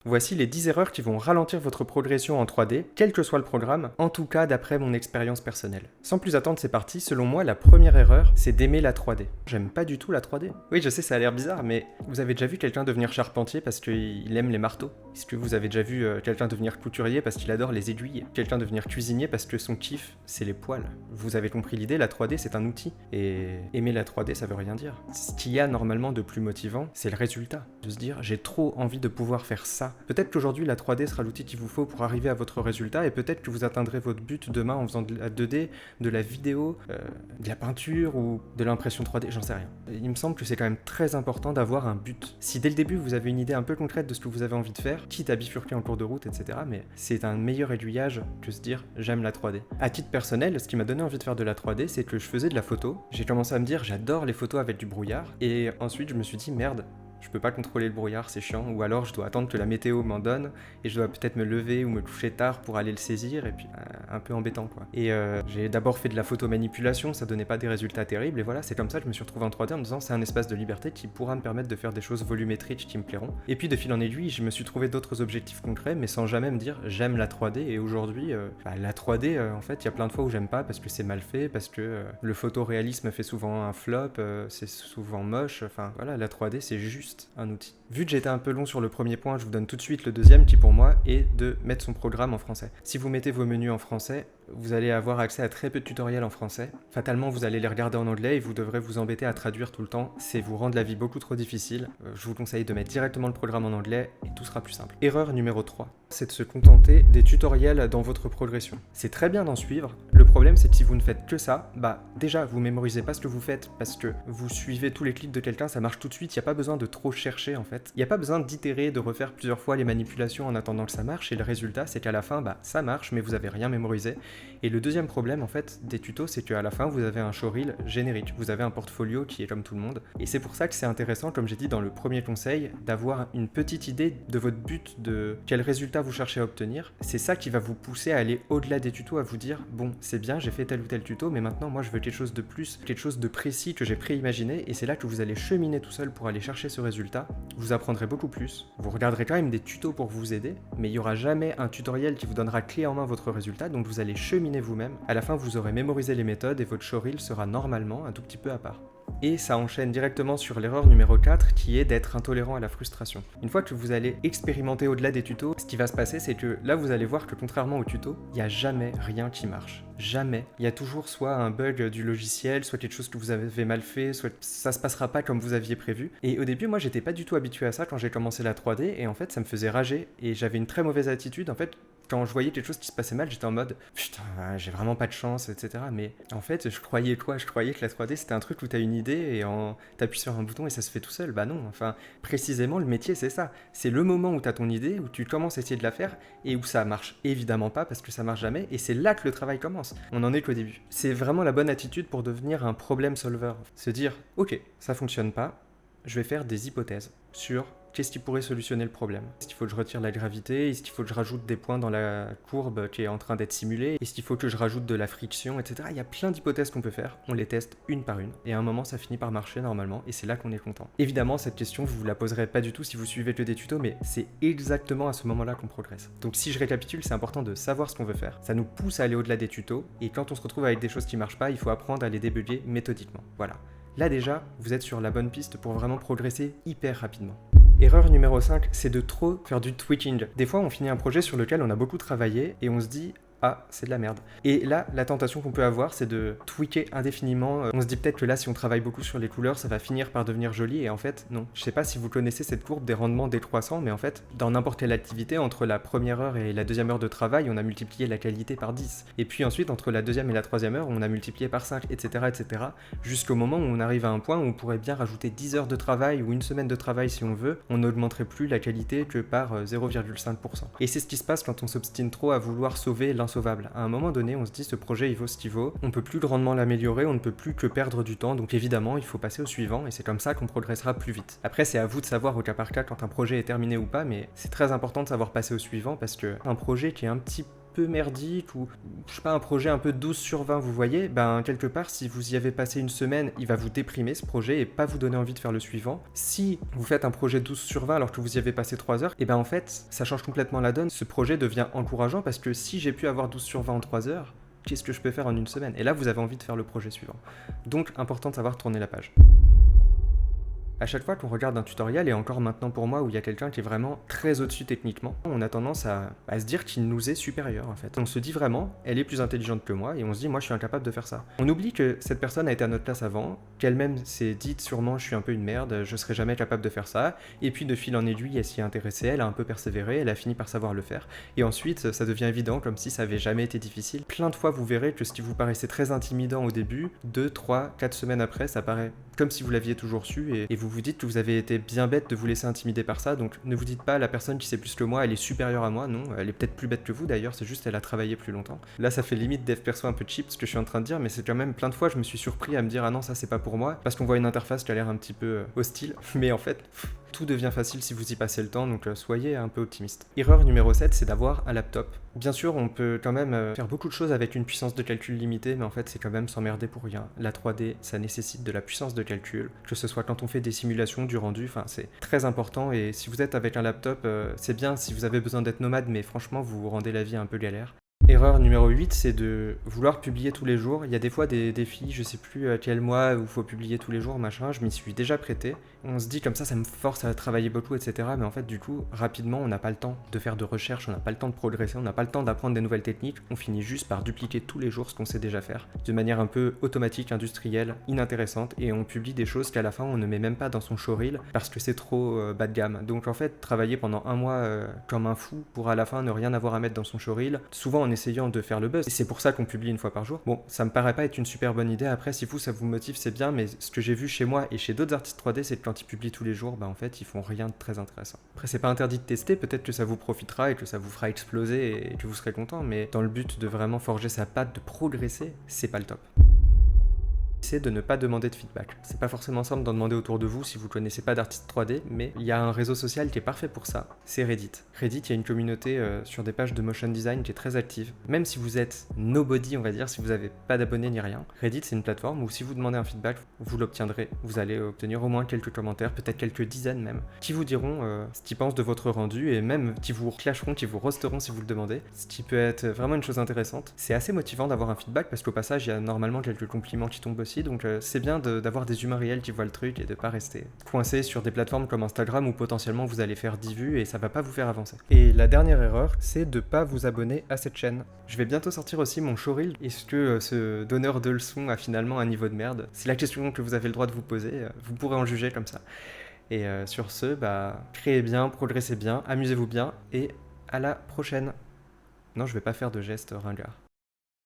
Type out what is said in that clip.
Voici les 10 erreurs qui vont ralentir votre progression en 3D, quel que soit le programme, en tout cas d'après mon expérience personnelle. Sans plus attendre, c'est parti. Selon moi, la première erreur, c'est d'aimer la 3D. J'aime pas du tout la 3D. Oui, je sais, ça a l'air bizarre, mais vous avez déjà vu quelqu'un devenir charpentier parce qu'il aime les marteaux? Est-ce que vous avez déjà vu quelqu'un devenir couturier parce qu'il adore les aiguilles? Quelqu'un devenir cuisinier parce que son kiff, c'est les poils? Vous avez compris l'idée, la 3D, c'est un outil. Et aimer la 3D, ça veut rien dire. Ce qu'il y a normalement de plus motivant, c'est le résultat. De se dire, j'ai trop envie de pouvoir faire ça. Peut-être qu'aujourd'hui la 3D sera l'outil qu'il vous faut pour arriver à votre résultat et peut-être que vous atteindrez votre but demain en faisant de la 2D, de la vidéo, de la peinture ou de l'impression 3D, j'en sais rien. Il me semble que c'est quand même très important d'avoir un but. Si dès le début vous avez une idée un peu concrète de ce que vous avez envie de faire, quitte à bifurquer en cours de route, etc., mais c'est un meilleur aiguillage que se dire j'aime la 3D. À titre personnel, ce qui m'a donné envie de faire de la 3D, c'est que je faisais de la photo. J'ai commencé à me dire j'adore les photos avec du brouillard et ensuite je me suis dit merde, je peux pas contrôler le brouillard, c'est chiant, ou alors je dois attendre que la météo m'en donne, et je dois peut-être me lever ou me coucher tard pour aller le saisir, et puis un peu embêtant quoi. Et j'ai d'abord fait de la photomanipulation, ça donnait pas des résultats terribles, et voilà, c'est comme ça que je me suis retrouvé en 3D en me disant c'est un espace de liberté qui pourra me permettre de faire des choses volumétriques qui me plairont. Et puis de fil en aiguille, je me suis trouvé d'autres objectifs concrets, mais sans jamais me dire j'aime la 3D, et aujourd'hui, la 3D, en fait, il y a plein de fois où j'aime pas parce que c'est mal fait, parce que le photoréalisme fait souvent un flop, c'est souvent moche, enfin voilà, la 3D c'est juste un outil. Vu que j'étais un peu long sur le premier point, je vous donne tout de suite le deuxième qui pour moi est de mettre son programme en français. Si vous mettez vos menus en français, vous allez avoir accès à très peu de tutoriels en français. Fatalement, vous allez les regarder en anglais et vous devrez vous embêter à traduire tout le temps. C'est vous rendre la vie beaucoup trop difficile. Je vous conseille de mettre directement le programme en anglais et tout sera plus simple. Erreur numéro 3, c'est de se contenter des tutoriels dans votre progression. C'est très bien d'en suivre. Le problème, c'est que si vous ne faites que ça, déjà, vous mémorisez pas ce que vous faites parce que vous suivez tous les clics de quelqu'un, ça marche tout de suite. Il n'y a pas besoin de trop chercher en fait. Il n'y a pas besoin d'itérer, de refaire plusieurs fois les manipulations en attendant que ça marche. Et le résultat, c'est qu'à la fin, ça marche, mais vous avez rien mémorisé. Et le deuxième problème en fait des tutos, c'est qu'à la fin vous avez un showreel générique, vous avez un portfolio qui est comme tout le monde, et c'est pour ça que c'est intéressant, comme j'ai dit dans le premier conseil, d'avoir une petite idée de votre but, de quel résultat vous cherchez à obtenir. C'est ça qui va vous pousser à aller au-delà des tutos, à vous dire bon c'est bien, j'ai fait tel ou tel tuto, mais maintenant moi je veux quelque chose de plus, quelque chose de précis que j'ai préimaginé, et c'est là que vous allez cheminer tout seul pour aller chercher ce résultat. Vous apprendrez beaucoup plus, vous regarderez quand même des tutos pour vous aider, mais il n'y aura jamais un tutoriel qui vous donnera clé en main votre résultat, donc vous allez cheminer vous-même. À la fin, vous aurez mémorisé les méthodes et votre showreel sera normalement un tout petit peu à part. Et ça enchaîne directement sur l'erreur numéro 4 qui est d'être intolérant à la frustration. Une fois que vous allez expérimenter au-delà des tutos, ce qui va se passer c'est que là vous allez voir que contrairement aux tutos, il n'y a jamais rien qui marche. Jamais. Il y a toujours soit un bug du logiciel, soit quelque chose que vous avez mal fait, soit ça se passera pas comme vous aviez prévu. Et au début, moi j'étais pas du tout habitué à ça quand j'ai commencé la 3D et en fait ça me faisait rager et j'avais une très mauvaise attitude en fait. Quand je voyais quelque chose qui se passait mal, j'étais en mode putain, j'ai vraiment pas de chance, etc. Mais en fait, je croyais que la 3D c'était un truc où t'as une idée et t'appuies sur un bouton et ça se fait tout seul. Bah non, enfin, précisément, le métier c'est ça. C'est le moment où t'as ton idée, où tu commences à essayer de la faire et où ça marche évidemment pas parce que ça marche jamais et c'est là que le travail commence. On en est qu'au début. C'est vraiment la bonne attitude pour devenir un problem solver. Se dire, ok, ça fonctionne pas, je vais faire des hypothèses sur qu'est-ce qui pourrait solutionner le problème. Est-ce qu'il faut que je retire la gravité? Est-ce qu'il faut que je rajoute des points dans la courbe qui est en train d'être simulée? Est-ce qu'il faut que je rajoute de la friction, etc. Il y a plein d'hypothèses qu'on peut faire. On les teste une par une. Et à un moment, ça finit par marcher normalement. Et c'est là qu'on est content. Évidemment, cette question, vous ne la poserez pas du tout si vous suivez que des tutos, mais c'est exactement à ce moment-là qu'on progresse. Donc si je récapitule, c'est important de savoir ce qu'on veut faire. Ça nous pousse à aller au-delà des tutos. Et quand on se retrouve avec des choses qui ne marchent pas, il faut apprendre à les débugger méthodiquement. Voilà. Là déjà, vous êtes sur la bonne piste pour vraiment progresser hyper rapidement. Erreur numéro 5, c'est de trop faire du tweaking. Des fois, on finit un projet sur lequel on a beaucoup travaillé et on se dit ah, c'est de la merde. Et là, la tentation qu'on peut avoir, c'est de tweaker indéfiniment. On se dit peut-être que là, si on travaille beaucoup sur les couleurs, ça va finir par devenir joli. Et en fait, non. Je sais pas si vous connaissez cette courbe des rendements décroissants, mais en fait, dans n'importe quelle activité, entre la première heure et la deuxième heure de travail, on a multiplié la qualité par 10. Et puis ensuite, entre la deuxième et la troisième heure, on a multiplié par 5, etc., etc. Jusqu'au moment où on arrive à un point où on pourrait bien rajouter 10 heures de travail ou une semaine de travail si on veut, on n'augmenterait plus la qualité que par 0,5%. Et c'est ce qui se passe quand on s'obstine trop à vouloir sauver l'insauvable. À un moment donné, on se dit ce projet il vaut ce qu'il vaut, on peut plus grandement l'améliorer, on ne peut plus que perdre du temps, donc évidemment il faut passer au suivant et c'est comme ça qu'on progressera plus vite. Après c'est à vous de savoir au cas par cas quand un projet est terminé ou pas, mais c'est très important de savoir passer au suivant parce que un projet qui est un petit peu merdique ou je sais pas, un projet un peu 12 sur 20, vous voyez, ben quelque part, si vous y avez passé une semaine, il va vous déprimer ce projet et pas vous donner envie de faire le suivant. Si vous faites un projet 12 sur 20 alors que vous y avez passé 3 heures, et ben en fait, ça change complètement la donne. Ce projet devient encourageant parce que si j'ai pu avoir 12 sur 20 en 3 heures, qu'est-ce que je peux faire en une semaine? Et là, vous avez envie de faire le projet suivant. Donc, important de savoir tourner la page. À chaque fois qu'on regarde un tutoriel, et encore maintenant pour moi où il y a quelqu'un qui est vraiment très au-dessus techniquement, on a tendance à se dire qu'il nous est supérieur en fait. On se dit vraiment, elle est plus intelligente que moi, et on se dit, moi je suis incapable de faire ça. On oublie que cette personne a été à notre place avant, qu'elle-même s'est dite sûrement, je suis un peu une merde, je serai jamais capable de faire ça, et puis de fil en aiguille, elle s'y est intéressée, elle a un peu persévéré, elle a fini par savoir le faire, et ensuite ça devient évident comme si ça avait jamais été difficile. Plein de fois vous verrez que ce qui vous paraissait très intimidant au début, 2, 3, 4 semaines après, ça paraît comme si vous l'aviez toujours su, et vous vous dites que vous avez été bien bête de vous laisser intimider par ça, donc ne vous dites pas la personne qui sait plus que moi, elle est supérieure à moi, non, elle est peut-être plus bête que vous d'ailleurs, c'est juste elle a travaillé plus longtemps. Là ça fait limite dev perso un peu cheap ce que je suis en train de dire, mais c'est quand même plein de fois je me suis surpris à me dire ah non ça c'est pas pour moi, parce qu'on voit une interface qui a l'air un petit peu hostile, mais en fait tout devient facile si vous y passez le temps, donc soyez un peu optimiste. Erreur numéro 7, c'est d'avoir un laptop. Bien sûr, on peut quand même faire beaucoup de choses avec une puissance de calcul limitée, mais en fait, c'est quand même s'emmerder pour rien. La 3D, ça nécessite de la puissance de calcul, que ce soit quand on fait des simulations, du rendu, enfin, c'est très important, et si vous êtes avec un laptop, c'est bien si vous avez besoin d'être nomade, mais franchement, vous vous rendez la vie un peu galère. Erreur numéro 8, c'est de vouloir publier tous les jours. Il y a des fois des défis, je sais plus quel mois où il faut publier tous les jours, machin, je m'y suis déjà prêté. On se dit comme ça me force à travailler beaucoup, etc. Mais en fait, du coup, rapidement, on n'a pas le temps de faire de recherche, on n'a pas le temps de progresser, on n'a pas le temps d'apprendre des nouvelles techniques. On finit juste par dupliquer tous les jours ce qu'on sait déjà faire, de manière un peu automatique, industrielle, inintéressante, et on publie des choses qu'à la fin, on ne met même pas dans son showreel parce que c'est trop bas de gamme. Donc en fait, travailler pendant un mois comme un fou pour à la fin ne rien avoir à mettre dans son showreel, souvent en essayant de faire le buzz. Et c'est pour ça qu'on publie une fois par jour. Bon, ça me paraît pas être une super bonne idée. Après, si vous, ça vous motive, c'est bien. Mais ce que j'ai vu chez moi et chez d'autres artistes 3D, c'est que quand ils publient tous les jours, bah en fait, ils font rien de très intéressant. Après, c'est pas interdit de tester. Peut-être que ça vous profitera et que ça vous fera exploser et que vous serez content. Mais dans le but de vraiment forger sa patte, de progresser, c'est pas le top. C'est de ne pas demander de feedback. C'est pas forcément simple d'en demander autour de vous si vous connaissez pas d'artistes 3D, mais il y a un réseau social qui est parfait pour ça, c'est Reddit. Reddit, il y a une communauté sur des pages de motion design qui est très active. Même si vous êtes nobody, on va dire, si vous n'avez pas d'abonnés ni rien, Reddit c'est une plateforme où si vous demandez un feedback, vous l'obtiendrez. Vous allez obtenir au moins quelques commentaires, peut-être quelques dizaines même, qui vous diront ce qu'ils pensent de votre rendu et même qui vous clasheront, qui vous roasteront si vous le demandez, ce qui peut être vraiment une chose intéressante. C'est assez motivant d'avoir un feedback parce qu'au passage, il y a normalement quelques compliments qui tombent aussi. Donc c'est bien d'avoir des humains réels qui voient le truc et de pas rester coincé sur des plateformes comme Instagram où potentiellement vous allez faire 10 vues et ça va pas vous faire avancer. Et la dernière erreur, c'est de pas vous abonner à cette chaîne. Je vais bientôt sortir aussi mon showreel. Est-ce que ce donneur de leçons a finalement un niveau de merde? C'est la question que vous avez le droit de vous poser, vous pourrez en juger comme ça. Et sur ce, créez bien, progressez bien, amusez-vous bien et à la prochaine. Non, je vais pas faire de gestes ringards.